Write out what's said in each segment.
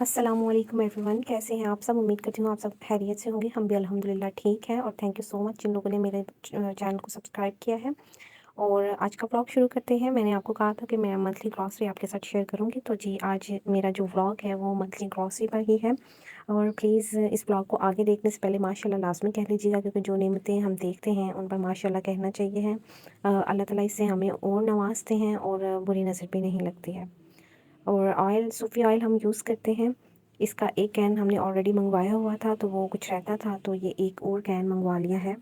अस्सलामुअलैकुम एवरीवन, कैसे हैं आप सब। उम्मीद करती हूँ आप सब खैरियत से होंगे। हम भी अल्हम्दुलिल्लाह ठीक हैं और थैंक यू सो मच जिन लोगों ने मेरे चैनल को सब्सक्राइब किया है। और आज का व्लॉग शुरू करते हैं। मैंने आपको कहा था कि मैं मंथली ग्रॉसरी आपके साथ शेयर करूँगी, तो जी आज मेरा जो व्लॉग है वो मंथली ग्रॉसरी पर ही है। और प्लीज़ इस व्लॉग को आगे देखने से पहले माशाल्लाह लाज़मी कह लीजिएगा, क्योंकि जो नेमतें हम देखते हैं उन पर माशाल्लाह कहना चाहिए है। अल्लाह ताला इससे हमें और नवाजते हैं और बुरी नज़र भी नहीं लगती है। और ऑयल सूफ़ी ऑयल हम यूज़ करते हैं। इसका एक कैन हमने ऑलरेडी मंगवाया हुआ था, तो वो कुछ रहता था, तो ये एक और कैन मंगवा लिया है।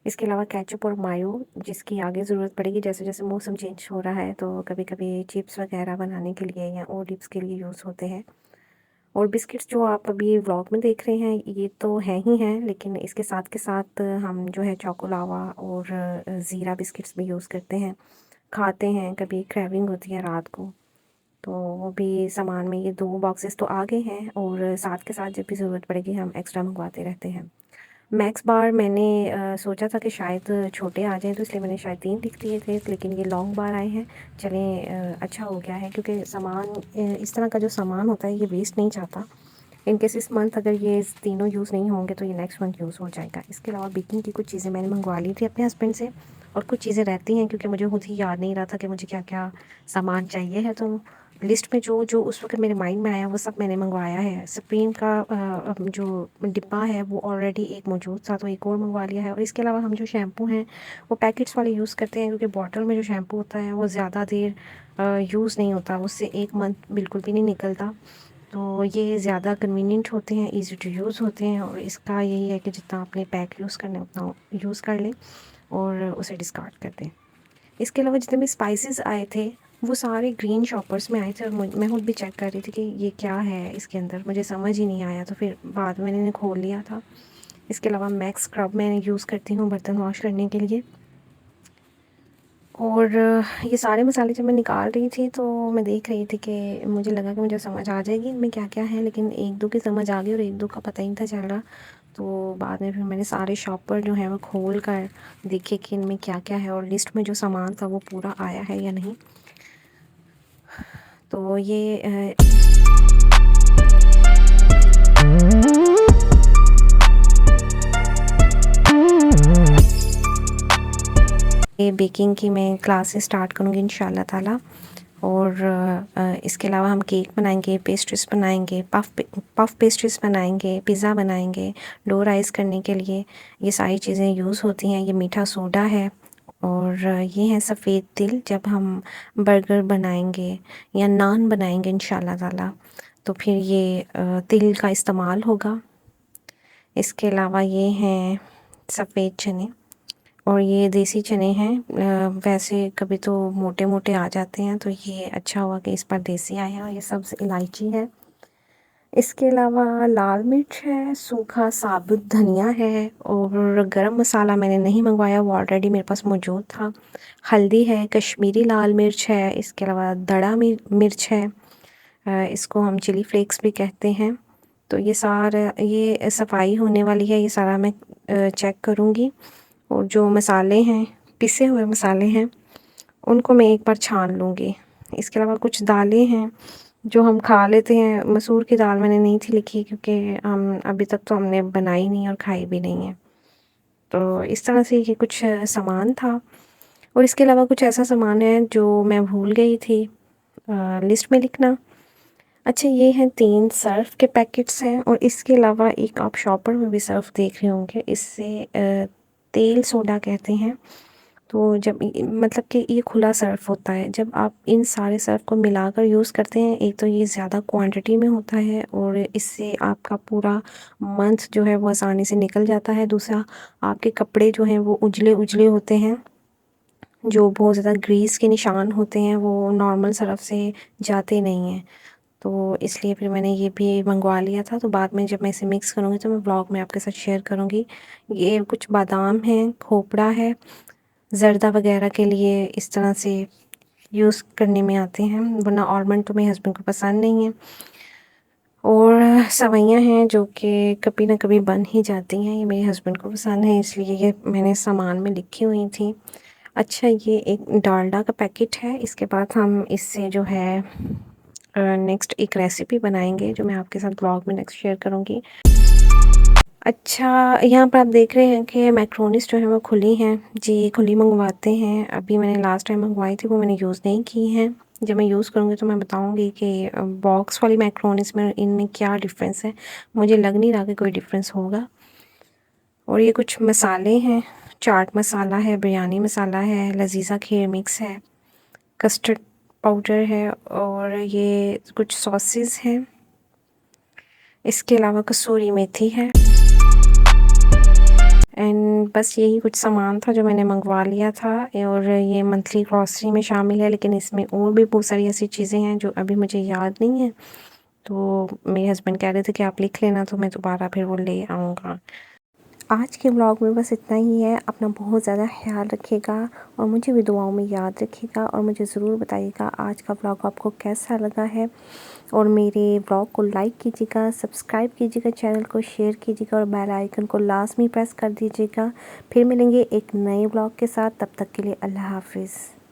इसके अलावा केचअप और मायो, जिसकी आगे ज़रूरत पड़ेगी जैसे जैसे मौसम चेंज हो रहा है, तो कभी कभी चिप्स वगैरह बनाने के लिए या और डिप्स के लिए यूज़ होते हैं। और बिस्किट्स जो आप अभी व्लॉग में देख रहे हैं ये तो हैं ही हैं, लेकिन इसके साथ के साथ हम जो है चोको लावा और ज़ीरा बिस्किट्स भी यूज़ करते हैं, खाते हैं। कभी क्रेविंग होती है रात को, तो वो भी सामान में ये 2 बॉक्सेस तो आ गए हैं और साथ के साथ जब भी ज़रूरत पड़ेगी हम एक्स्ट्रा मंगवाते रहते हैं। मैक्स बार मैंने सोचा था कि शायद छोटे आ जाएँ, तो इसलिए मैंने शायद 3 लिख दिए थे, लेकिन ये लॉन्ग बार आए हैं। चलें, अच्छा हो गया है, क्योंकि सामान इस तरह का जो सामान होता है ये वेस्ट नहीं जाता। इन केस इस मंथ अगर ये तीनों यूज़ नहीं होंगे तो ये नेक्स्ट मंथ यूज़ हो जाएगा। इसके अलावा बेकिंग की कुछ चीज़ें मैंने मंगवा ली थी अपने हस्बैंड से, और कुछ चीज़ें रहती हैं क्योंकि मुझे खुद ही याद नहीं रहा था कि मुझे क्या-क्या सामान चाहिए है, तो लिस्ट में जो जो उस वक़्त मेरे माइंड में आया वो सब मैंने मंगवाया है। सुप्रीम का जो डिब्बा है वो ऑलरेडी एक मौजूद था, तो एक और मंगवा लिया है। और इसके अलावा हम जो शैम्पू हैं वो पैकेट्स वाले यूज़ करते हैं, क्योंकि बॉटल में जो शैम्पू होता है वो ज़्यादा देर यूज़ नहीं होता, उससे 1 मंथ बिल्कुल भी नहीं निकलता। तो ये ज़्यादा कन्वीनियंट होते हैं, ईज़ी टू यूज़ होते हैं, और इसका यही है कि जितना आपने पैक यूज़ करना है उतना यूज़ कर लें और उसे डिस्कार्ड कर दें। इसके अलावा जितने भी स्पाइसेस आए थे वो सारे ग्रीन शॉपर्स में आए थे, और मैं खुद भी चेक कर रही थी कि ये क्या है इसके अंदर, मुझे समझ ही नहीं आया, तो फिर बाद में मैंने खोल लिया था। इसके अलावा मैक्स स्क्रब मैं यूज़ करती हूँ बर्तन वॉश करने के लिए। और ये सारे मसाले जब मैं निकाल रही थी तो मैं देख रही थी कि मुझे लगा कि मुझे समझ आ जाएगी इनमें क्या-क्या है, लेकिन 1-2 की समझ आ गई और 1-2 का पता ही नहीं था चल रहा। तो बाद में फिर मैंने सारे शॉपर जो हैं वो खोल कर देखे कि इनमें क्या-क्या है, और लिस्ट में जो सामान था वो पूरा आया है या नहीं। तो ये बेकिंग की मैं क्लासेस स्टार्ट करूँगी इंशाल्लाह ताला। और इसके अलावा हम केक बनाएंगे, पेस्ट्रीज़ बनाएंगे, पफ़ पेस्ट्रीज़ बनाएंगे, पिज़्ज़ा बनाएंगे। डो राइस करने के लिए ये सारी चीज़ें यूज़ होती हैं। ये मीठा सोडा है, और ये है सफ़ेद तिल। जब हम बर्गर बनाएंगे या नान बनाएंगे इंशाल्लाह ताला, तो फिर ये तिल का इस्तेमाल होगा। इसके अलावा ये हैं सफ़ेद चने, और ये देसी चने हैं। वैसे कभी तो मोटे मोटे आ जाते हैं, तो ये अच्छा हुआ कि इस पर देसी आए हैं। और ये सब्ज़ इलायची है। इसके अलावा लाल मिर्च है, सूखा साबुत धनिया है, और गरम मसाला मैंने नहीं मंगवाया, वो ऑलरेडी मेरे पास मौजूद था। हल्दी है, कश्मीरी लाल मिर्च है, इसके अलावा दड़ा मिर्च है, इसको हम चिली फ्लेक्स भी कहते हैं। तो ये सारा ये सफाई होने वाली है, ये सारा मैं चेक करूँगी। और जो मसाले हैं, पिसे हुए मसाले हैं, उनको मैं एक बार छान लूँगी। इसके अलावा कुछ दालें हैं जो हम खा लेते हैं। मसूर की दाल मैंने नहीं थी लिखी, क्योंकि हम अभी तक तो हमने बनाई नहीं और खाई भी नहीं है। तो इस तरह से ये कुछ सामान था। और इसके अलावा कुछ ऐसा सामान है जो मैं भूल गई थी लिस्ट में लिखना। अच्छा, ये हैं 3 सर्फ़ के पैकेट्स हैं, और इसके अलावा एक आप शॉपर में भी सर्फ़ देख रहे होंगे, इससे तेल सोडा कहते हैं। तो जब मतलब कि ये खुला सर्फ़ होता है, जब आप इन सारे सर्फ़ को मिलाकर यूज़ करते हैं, एक तो ये ज़्यादा क्वांटिटी में होता है और इससे आपका पूरा मंथ जो है वो आसानी से निकल जाता है। दूसरा, आपके कपड़े जो हैं वो उजले-उजले होते हैं, जो बहुत ज़्यादा ग्रीस के निशान होते हैं वो नॉर्मल सर्फ़ से जाते नहीं हैं। तो इसलिए फिर मैंने ये भी मंगवा लिया था, तो बाद में जब मैं इसे मिक्स करूँगी तो मैं व्लॉग में आपके साथ शेयर करूँगी। ये कुछ बादाम हैं, खोपड़ा है, ज़र्दा वगैरह के लिए इस तरह से यूज़ करने में आते हैं, वरना आलमंड तो मेरे हस्बैंड को पसंद नहीं है। और सेवइयाँ हैं जो कि कभी ना कभी बन ही जाती हैं, ये मेरे हस्बैंड को पसंद है, इसलिए ये मैंने सामान में लिखी हुई थी। अच्छा, ये एक डालडा का पैकेट है। इसके बाद हम इससे जो है नेक्स्ट एक रेसिपी बनाएंगे जो मैं आपके साथ ब्लॉग में नेक्स्ट शेयर करूँगी। अच्छा, यहाँ पर आप देख रहे हैं कि मैक्रोनीज़ जो है वो खुली हैं। जी, खुली मंगवाते हैं। अभी मैंने लास्ट टाइम मंगवाई थी, वो मैंने यूज़ नहीं की हैं। जब मैं यूज़ करूँगी तो मैं बताऊँगी कि बॉक्स वाली मैक्रोनीज़ में इनमें क्या डिफ़रेंस है। मुझे लग नहीं रहा कि कोई डिफ़रेंस होगा। और ये कुछ मसाले हैं, चाट मसाला है, बिरयानी मसाला है, लज़ीज़ा खीर मिक्स है, कस्टर्ड पाउडर है और ये कुछ सॉसेस हैं। इसके अलावा कसूरी मेथी है एंड बस यही कुछ सामान था जो मैंने मंगवा लिया था। और ये मंथली ग्रॉसरी में शामिल है, लेकिन इसमें और भी बहुत सारी ऐसी चीज़ें हैं जो अभी मुझे याद नहीं है। तो मेरे हस्बैंड कह रहे थे कि आप लिख लेना, तो मैं दोबारा फिर वो ले आऊँगा। आज के व्लॉग में बस इतना ही है। अपना बहुत ज़्यादा ख्याल रखिएगा और मुझे भी दुआओं में याद रखिएगा और मुझे ज़रूर बताइएगा आज का व्लॉग आपको कैसा लगा है। और मेरे व्लॉग को लाइक कीजिएगा, सब्सक्राइब कीजिएगा, चैनल को शेयर कीजिएगा और बेल आइकन को लाजमी प्रेस कर दीजिएगा। फिर मिलेंगे एक नए व्लॉग के साथ, तब तक के लिए अल्लाह हाफ़िज़।